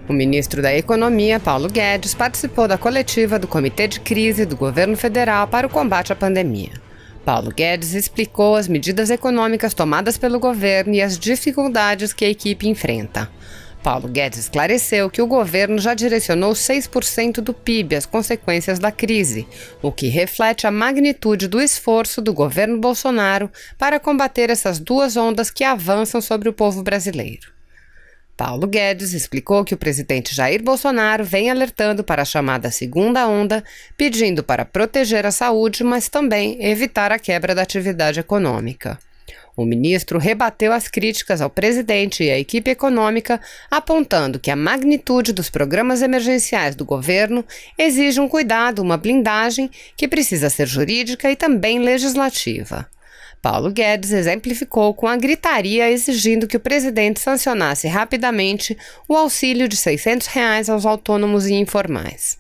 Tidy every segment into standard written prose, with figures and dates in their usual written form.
O ministro da Economia, Paulo Guedes, participou da coletiva do Comitê de Crise do Governo Federal para o combate à pandemia. Paulo Guedes explicou as medidas econômicas tomadas pelo governo e as dificuldades que a equipe enfrenta. Paulo Guedes esclareceu que o governo já direcionou 6% do PIB às consequências da crise, o que reflete a magnitude do esforço do governo Bolsonaro para combater essas duas ondas que avançam sobre o povo brasileiro. Paulo Guedes explicou que o presidente Jair Bolsonaro vem alertando para a chamada segunda onda, pedindo para proteger a saúde, mas também evitar a quebra da atividade econômica. O ministro rebateu as críticas ao presidente e à equipe econômica, apontando que a magnitude dos programas emergenciais do governo exige um cuidado, uma blindagem que precisa ser jurídica e também legislativa. Paulo Guedes exemplificou com a gritaria exigindo que o presidente sancionasse rapidamente o auxílio de R$ 600 aos autônomos e informais.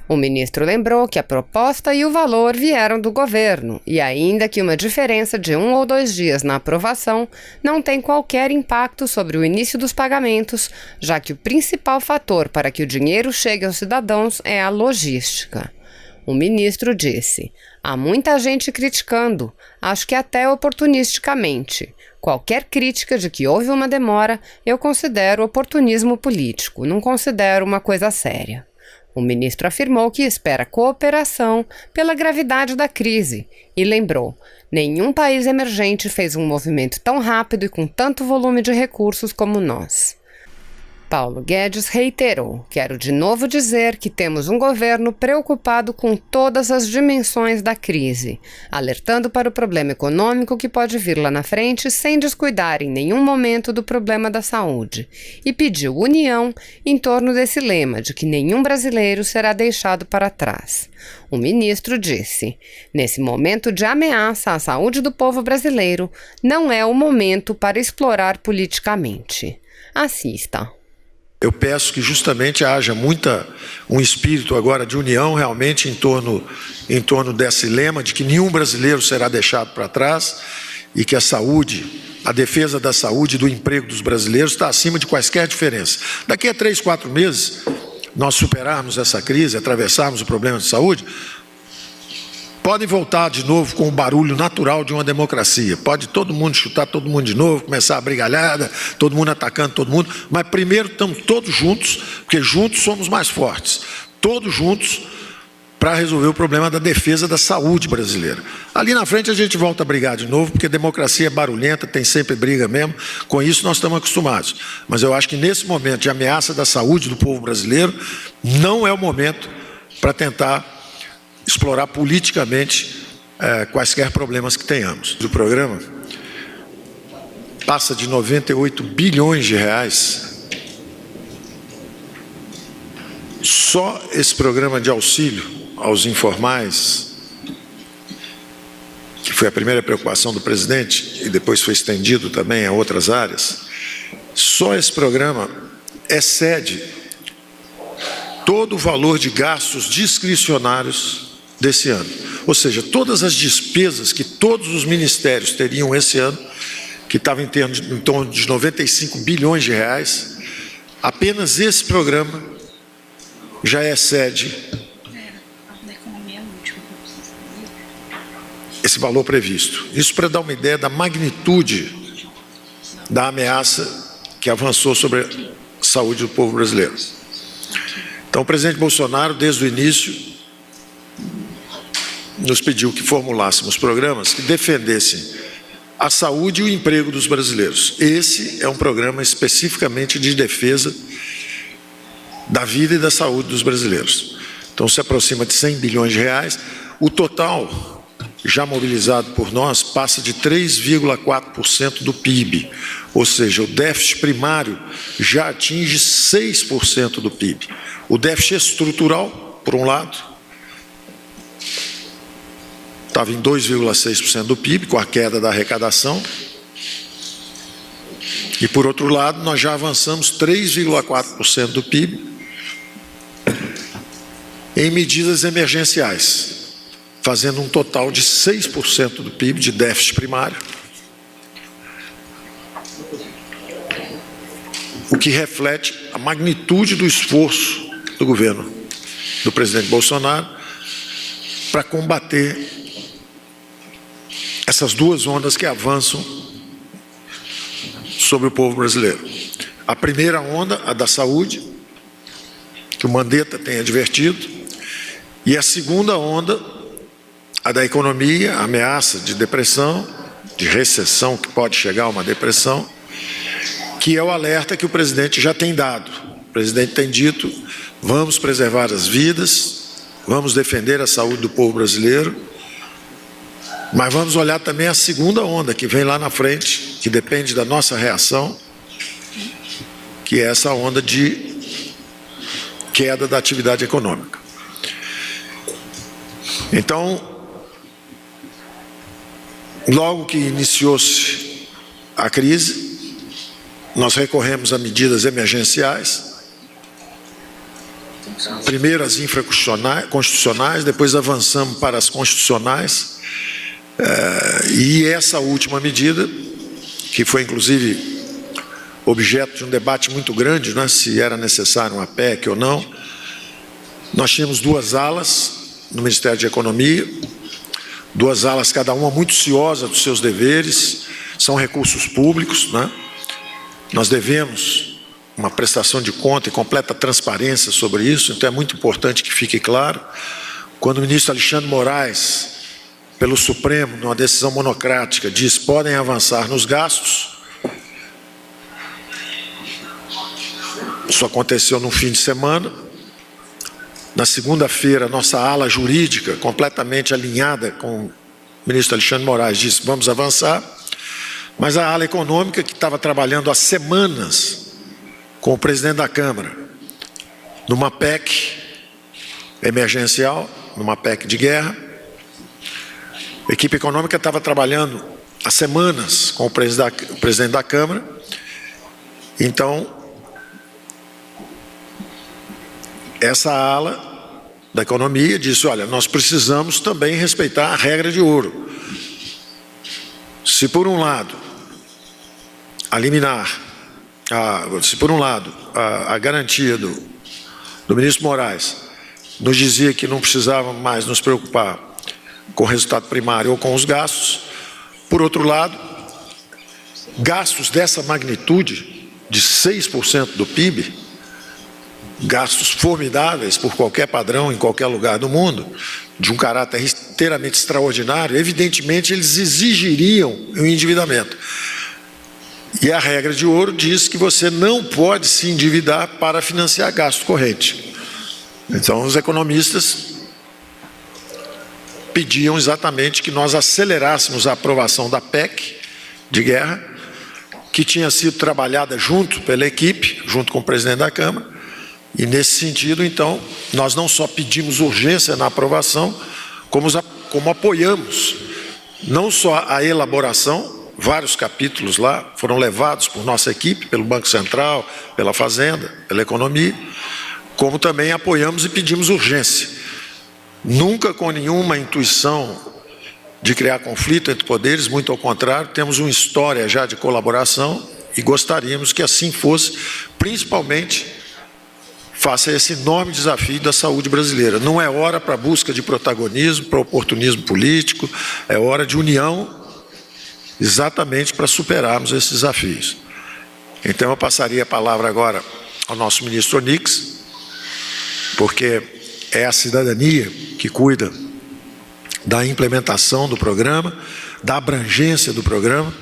O ministro lembrou que a proposta e o valor vieram do governo e ainda que uma diferença de 1 ou 2 dias na aprovação não tem qualquer impacto sobre o início dos pagamentos, já que o principal fator para que o dinheiro chegue aos cidadãos é a logística. O ministro disse: há muita gente criticando, acho que até oportunisticamente. Qualquer crítica de que houve uma demora, eu considero oportunismo político, não considero uma coisa séria. O ministro afirmou que espera cooperação pela gravidade da crise e lembrou: nenhum país emergente fez um movimento tão rápido e com tanto volume de recursos como nós. Paulo Guedes reiterou: quero de novo dizer que temos um governo preocupado com todas as dimensões da crise, alertando para o problema econômico que pode vir lá na frente sem descuidar em nenhum momento do problema da saúde, e pediu união em torno desse lema de que nenhum brasileiro será deixado para trás. O ministro disse: nesse momento de ameaça à saúde do povo brasileiro, não é o momento para explorar politicamente. Assista. Eu peço que justamente haja um espírito agora de união realmente em torno desse lema de que nenhum brasileiro será deixado para trás e que a saúde, a defesa da saúde e do emprego dos brasileiros está acima de quaisquer diferenças. Daqui a 3, 4 meses, nós superarmos essa crise, atravessarmos o problema de saúde, podem voltar de novo com o barulho natural de uma democracia. Pode todo mundo chutar todo mundo de novo, começar a brigalhada, todo mundo atacando todo mundo, mas primeiro estamos todos juntos, porque juntos somos mais fortes. Todos juntos para resolver o problema da defesa da saúde brasileira. Ali na frente a gente volta a brigar de novo, porque a democracia é barulhenta, tem sempre briga mesmo, com isso nós estamos acostumados. Mas eu acho que nesse momento de ameaça da saúde do povo brasileiro, não é o momento para tentar explorar politicamente quaisquer problemas que tenhamos. O programa passa de 98 bilhões de reais. Só esse programa de auxílio aos informais, que foi a primeira preocupação do presidente e depois foi estendido também a outras áreas, só esse programa excede todo o valor de gastos discricionários desse ano. Ou seja, todas as despesas que todos os ministérios teriam esse ano, que estavam em torno de 95 bilhões de reais, apenas esse programa já excede esse valor previsto. Isso para dar uma ideia da magnitude da ameaça que avançou sobre a saúde do povo brasileiro. Então, o presidente Bolsonaro, desde o início, nos pediu que formulássemos programas que defendessem a saúde e o emprego dos brasileiros. Esse é um programa especificamente de defesa da vida e da saúde dos brasileiros. Então se aproxima de 100 bilhões de reais. O total já mobilizado por nós passa de 3,4% do PIB. Ou seja, o déficit primário já atinge 6% do PIB. O déficit estrutural, por um lado, estava em 2,6% do PIB, com a queda da arrecadação. E, por outro lado, nós já avançamos 3,4% do PIB em medidas emergenciais, fazendo um total de 6% do PIB de déficit primário. o que reflete a magnitude do esforço do governo do presidente Bolsonaro para combater essas duas ondas que avançam sobre o povo brasileiro. A primeira onda, a da saúde, que o Mandetta tem advertido, e a segunda onda, a da economia, a ameaça de depressão, de recessão, que pode chegar a uma depressão, que é o alerta que o presidente já tem dado. O presidente tem dito: vamos preservar as vidas, vamos defender a saúde do povo brasileiro, mas vamos olhar também a segunda onda que vem lá na frente, que depende da nossa reação, que é essa onda de queda da atividade econômica. Então, logo que iniciou-se a crise, nós recorremos a medidas emergenciais, primeiro as infraconstitucionais, depois avançamos para as constitucionais, e essa última medida, que foi inclusive objeto de um debate muito grande, né, se era necessário uma PEC ou não, nós tínhamos duas alas no Ministério de Economia, duas alas, cada uma muito ciosa dos seus deveres, são recursos públicos, né? Nós devemos uma prestação de conta e completa transparência sobre isso, então é muito importante que fique claro. Quando o ministro Alexandre Moraes, pelo Supremo, numa decisão monocrática, diz: podem avançar nos gastos, isso aconteceu no fim de semana. Na segunda-feira, nossa ala jurídica, completamente alinhada com o ministro Alexandre Moraes, disse: vamos avançar. Mas a ala econômica, que estava trabalhando há semanas com o presidente da Câmara, numa PEC emergencial, numa PEC de guerra, a equipe econômica estava trabalhando há semanas com o presidente da Câmara. Então, essa ala da economia disse: olha, nós precisamos também respeitar a regra de ouro. Se por um lado a garantia do ministro Moraes nos dizia que não precisávamos mais nos preocupar com o resultado primário ou com os gastos, por outro lado, gastos dessa magnitude, de 6% do PIB, gastos formidáveis por qualquer padrão, em qualquer lugar do mundo, de um caráter inteiramente extraordinário, evidentemente eles exigiriam um endividamento. E a regra de ouro diz que você não pode se endividar para financiar gasto corrente. Então, os economistas pediam exatamente que nós acelerássemos a aprovação da PEC de guerra, que tinha sido trabalhada junto pela equipe, junto com o presidente da Câmara. E nesse sentido, então, nós não só pedimos urgência na aprovação, como apoiamos não só a elaboração, vários capítulos lá foram levados por nossa equipe, pelo Banco Central, pela Fazenda, pela Economia, como também apoiamos e pedimos urgência. Nunca com nenhuma intuição de criar conflito entre poderes, muito ao contrário, temos uma história já de colaboração e gostaríamos que assim fosse, principalmente face a esse enorme desafio da saúde brasileira. Não é hora para busca de protagonismo, para oportunismo político, é hora de união, exatamente para superarmos esses desafios. Então eu passaria a palavra agora ao nosso ministro Onyx, porque é a cidadania que cuida da implementação do programa, da abrangência do programa.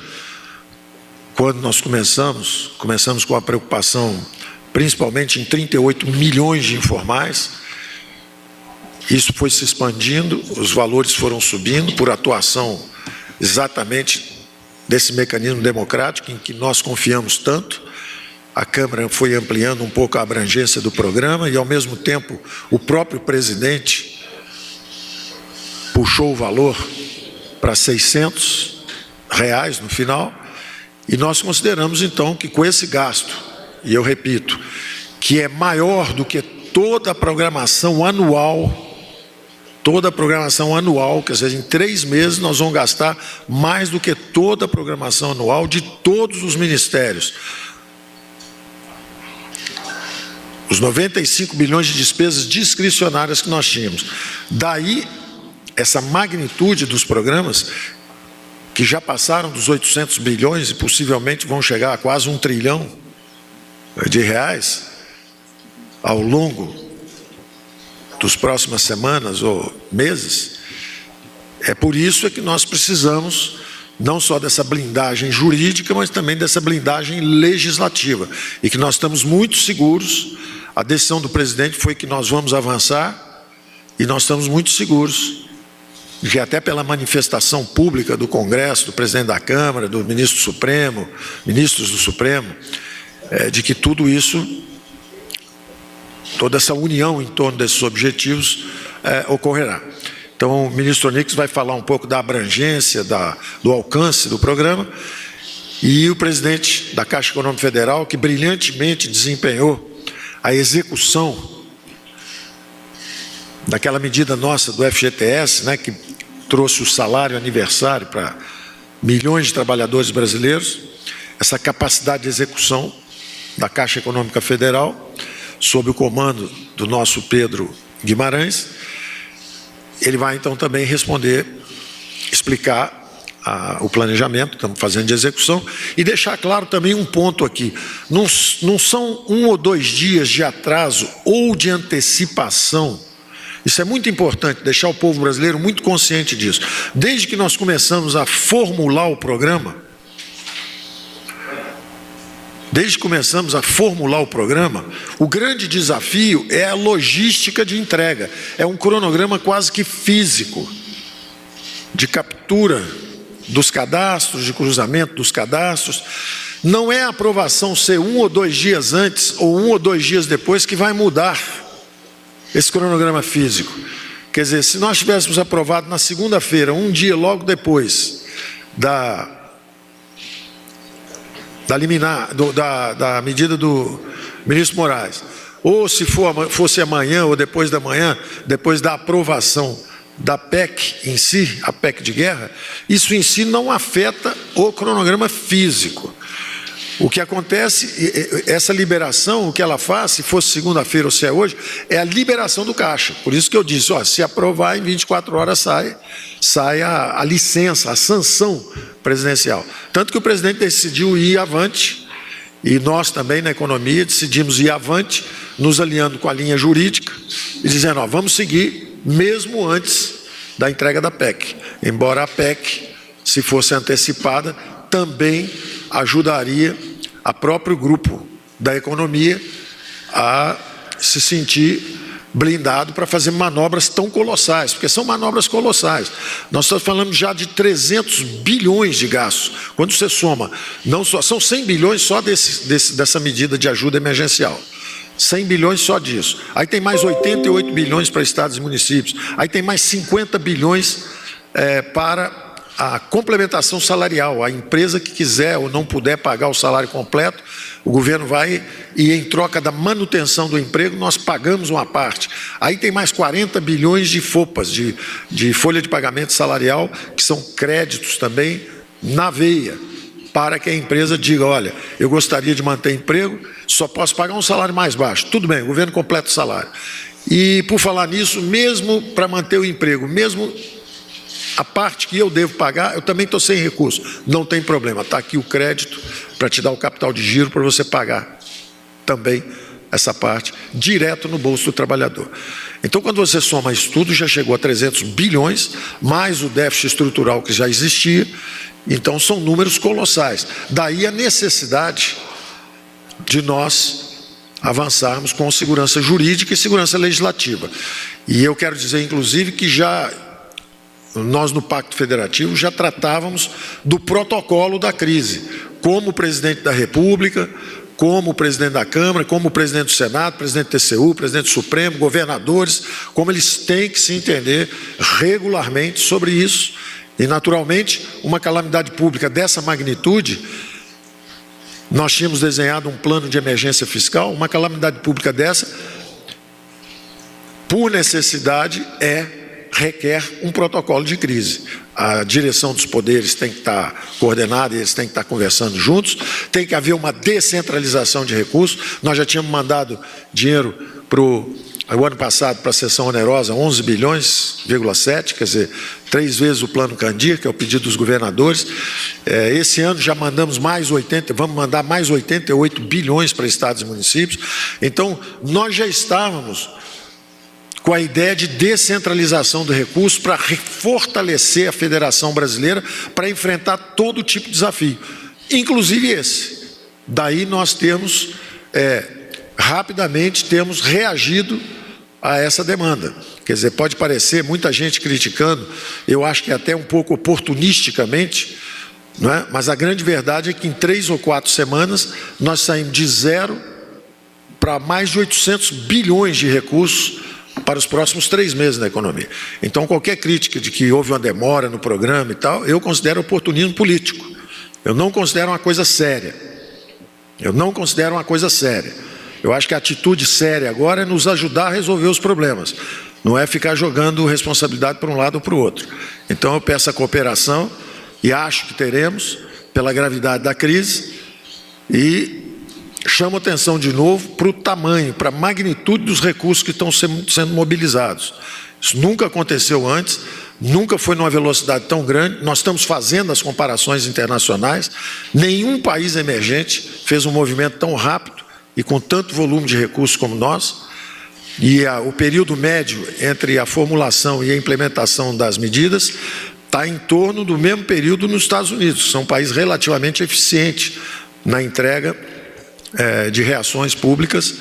Quando nós começamos com a preocupação principalmente em 38 milhões de informais. Isso foi se expandindo, os valores foram subindo por atuação exatamente desse mecanismo democrático em que nós confiamos tanto. A Câmara foi ampliando um pouco a abrangência do programa e, ao mesmo tempo, o próprio presidente puxou o valor para R$600 no final, e nós consideramos, então, que com esse gasto, e eu repito, que é maior do que toda a programação anual, quer dizer, em 3 meses nós vamos gastar mais do que toda a programação anual de todos os ministérios. os 95 bilhões de despesas discricionárias que nós tínhamos. Daí, essa magnitude dos programas, que já passaram dos 800 bilhões e possivelmente vão chegar a quase 1 trilhão de reais ao longo das próximas semanas ou meses. É por isso que nós precisamos não só dessa blindagem jurídica, mas também dessa blindagem legislativa. E que nós estamos muito seguros, a decisão do presidente foi que nós vamos avançar, e nós estamos muito seguros, que até pela manifestação pública do Congresso, do presidente da Câmara, do ministro Supremo, ministros do Supremo, de que tudo isso, toda essa união em torno desses objetivos ocorrerá. Então, o ministro Onyx vai falar um pouco da abrangência, do alcance do programa, e o presidente da Caixa Econômica Federal, que brilhantemente desempenhou a execução daquela medida nossa do FGTS, né, que trouxe o salário aniversário para milhões de trabalhadores brasileiros, essa capacidade de execução da Caixa Econômica Federal, sob o comando do nosso Pedro Guimarães. Ele vai, então, também responder, explicar o planejamento que estamos fazendo de execução e deixar claro também um ponto aqui. Não são 1 ou 2 dias de atraso ou de antecipação. Isso é muito importante, deixar o povo brasileiro muito consciente disso. Desde que nós começamos a formular o programa, o grande desafio é a logística de entrega. É um cronograma quase que físico, de captura dos cadastros, de cruzamento dos cadastros. Não é a aprovação ser 1 ou 2 dias antes ou 1 ou 2 dias depois que vai mudar esse cronograma físico. Quer dizer, se nós tivéssemos aprovado na segunda-feira, um dia logo depois da medida do ministro Moraes, ou se fosse amanhã ou depois da manhã, depois da aprovação da PEC em si, a PEC de guerra, isso em si não afeta o cronograma físico. O que acontece, essa liberação, o que ela faz, se fosse segunda-feira ou se é hoje, é a liberação do caixa. Por isso que eu disse, se aprovar, em 24 horas sai a licença, a sanção presidencial. Tanto que o presidente decidiu ir avante, e nós também na economia decidimos ir avante, nos alinhando com a linha jurídica, e dizendo, vamos seguir mesmo antes da entrega da PEC. Embora a PEC, se fosse antecipada, também ajudaria a próprio grupo da economia a se sentir blindado para fazer manobras tão colossais, porque são manobras colossais. Nós estamos falando já de 300 bilhões de gastos. Quando você soma, não só, são 100 bilhões só dessa medida de ajuda emergencial. 100 bilhões só disso. Aí tem mais 88 bilhões para estados e municípios. Aí tem mais 50 bilhões para a complementação salarial. A empresa que quiser ou não puder pagar o salário completo, o governo vai e, em troca da manutenção do emprego, nós pagamos uma parte. Aí tem mais 40 bilhões de FOPAs, de folha de pagamento salarial, que são créditos também na veia, para que a empresa diga, olha, eu gostaria de manter emprego, só posso pagar um salário mais baixo. Tudo bem, o governo completa o salário. E, por falar nisso, mesmo para manter o emprego, mesmo a parte que eu devo pagar, eu também estou sem recurso. Não tem problema, está aqui o crédito para te dar o capital de giro para você pagar também essa parte, direto no bolso do trabalhador. Então, quando você soma isso tudo, já chegou a 300 bilhões, mais o déficit estrutural que já existia, então são números colossais. Daí a necessidade de nós avançarmos com segurança jurídica e segurança legislativa. E eu quero dizer, inclusive, que nós no Pacto Federativo já tratávamos do protocolo da crise, como o presidente da República, como o presidente da Câmara, como o presidente do Senado, presidente do TCU, presidente do Supremo, governadores, como eles têm que se entender regularmente sobre isso. E, naturalmente, uma calamidade pública dessa magnitude, nós tínhamos desenhado um plano de emergência fiscal, uma calamidade pública dessa, por necessidade, é requer um protocolo de crise. A direção dos poderes tem que estar coordenada, eles têm que estar conversando juntos, tem que haver uma descentralização de recursos. Nós já tínhamos mandado dinheiro o ano passado para a sessão onerosa, 11 bilhões,7, quer dizer, 3 vezes o plano Candir, que é o pedido dos governadores. Esse ano já mandamos vamos mandar mais 88 bilhões para estados e municípios. Então, nós já estávamos com a ideia de descentralização do recurso para fortalecer a Federação Brasileira para enfrentar todo tipo de desafio, inclusive esse. Daí nós temos, rapidamente, temos reagido a essa demanda. Quer dizer, pode parecer muita gente criticando, eu acho que até um pouco oportunisticamente, não é? Mas a grande verdade é que em 3 ou 4 semanas nós saímos de 0 para mais de 800 bilhões de recursos para os próximos 3 meses na economia. Então, qualquer crítica de que houve uma demora no programa e tal, eu considero oportunismo político. Eu não considero uma coisa séria. Eu acho que a atitude séria agora é nos ajudar a resolver os problemas. Não é ficar jogando responsabilidade para um lado ou para o outro. Então, eu peço a cooperação e acho que teremos, pela gravidade da crise, e chamo atenção de novo para o tamanho, para a magnitude dos recursos que estão sendo mobilizados. Isso nunca aconteceu antes, nunca foi numa velocidade tão grande. Nós estamos fazendo as comparações internacionais. Nenhum país emergente fez um movimento tão rápido e com tanto volume de recursos como nós. E o período médio entre a formulação e a implementação das medidas está em torno do mesmo período nos Estados Unidos, que são um país relativamente eficiente na entrega de reações públicas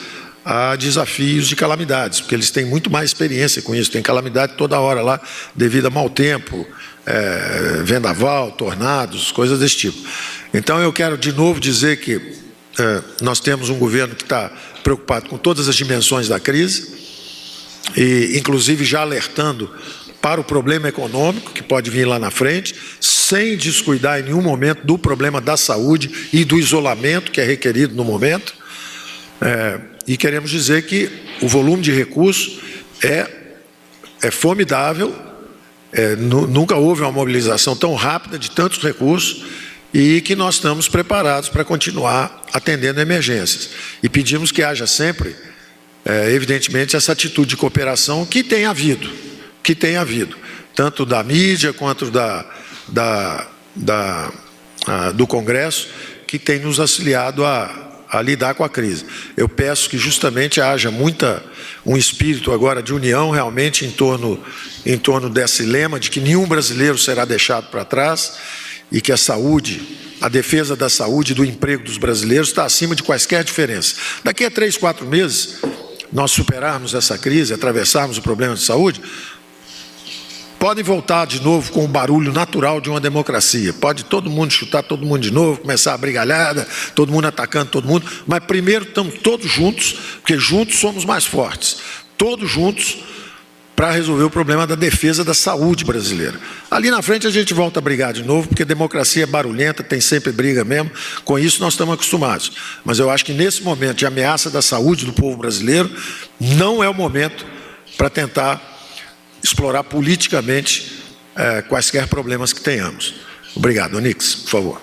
a desafios de calamidades, porque eles têm muito mais experiência com isso. Tem calamidade toda hora lá, devido a mau tempo, vendaval, tornados, coisas desse tipo. Então, eu quero de novo dizer que nós temos um governo que está preocupado com todas as dimensões da crise, e inclusive já alertando para o problema econômico que pode vir lá na frente, sem descuidar em nenhum momento do problema da saúde e do isolamento que é requerido no momento. E queremos dizer que o volume de recursos é formidável, nunca houve uma mobilização tão rápida de tantos recursos, e que nós estamos preparados para continuar atendendo emergências. E pedimos que haja sempre, evidentemente, essa atitude de cooperação que tem havido, tanto da mídia quanto do Congresso, que tem nos auxiliado a lidar com a crise. Eu peço que justamente haja um espírito agora de união realmente em torno desse lema de que nenhum brasileiro será deixado para trás, e que a defesa da saúde e do emprego dos brasileiros está acima de quaisquer diferenças. Daqui a 3, 4 meses, nós superarmos essa crise, atravessarmos o problema de saúde, podem voltar de novo com o barulho natural de uma democracia. Pode todo mundo chutar todo mundo de novo, começar a brigalhada, todo mundo atacando todo mundo, mas primeiro estamos todos juntos, porque juntos somos mais fortes. Todos juntos para resolver o problema da defesa da saúde brasileira. Ali na frente a gente volta a brigar de novo, porque democracia é barulhenta, tem sempre briga mesmo, com isso nós estamos acostumados. Mas eu acho que nesse momento de ameaça da saúde do povo brasileiro, não é o momento para tentar explorar politicamente quaisquer problemas que tenhamos. Obrigado. Onix, por favor.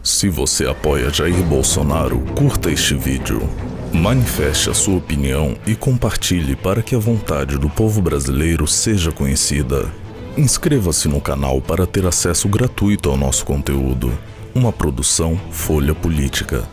Se você apoia Jair Bolsonaro, curta este vídeo. Manifeste a sua opinião e compartilhe para que a vontade do povo brasileiro seja conhecida. Inscreva-se no canal para ter acesso gratuito ao nosso conteúdo. Uma produção Folha Política.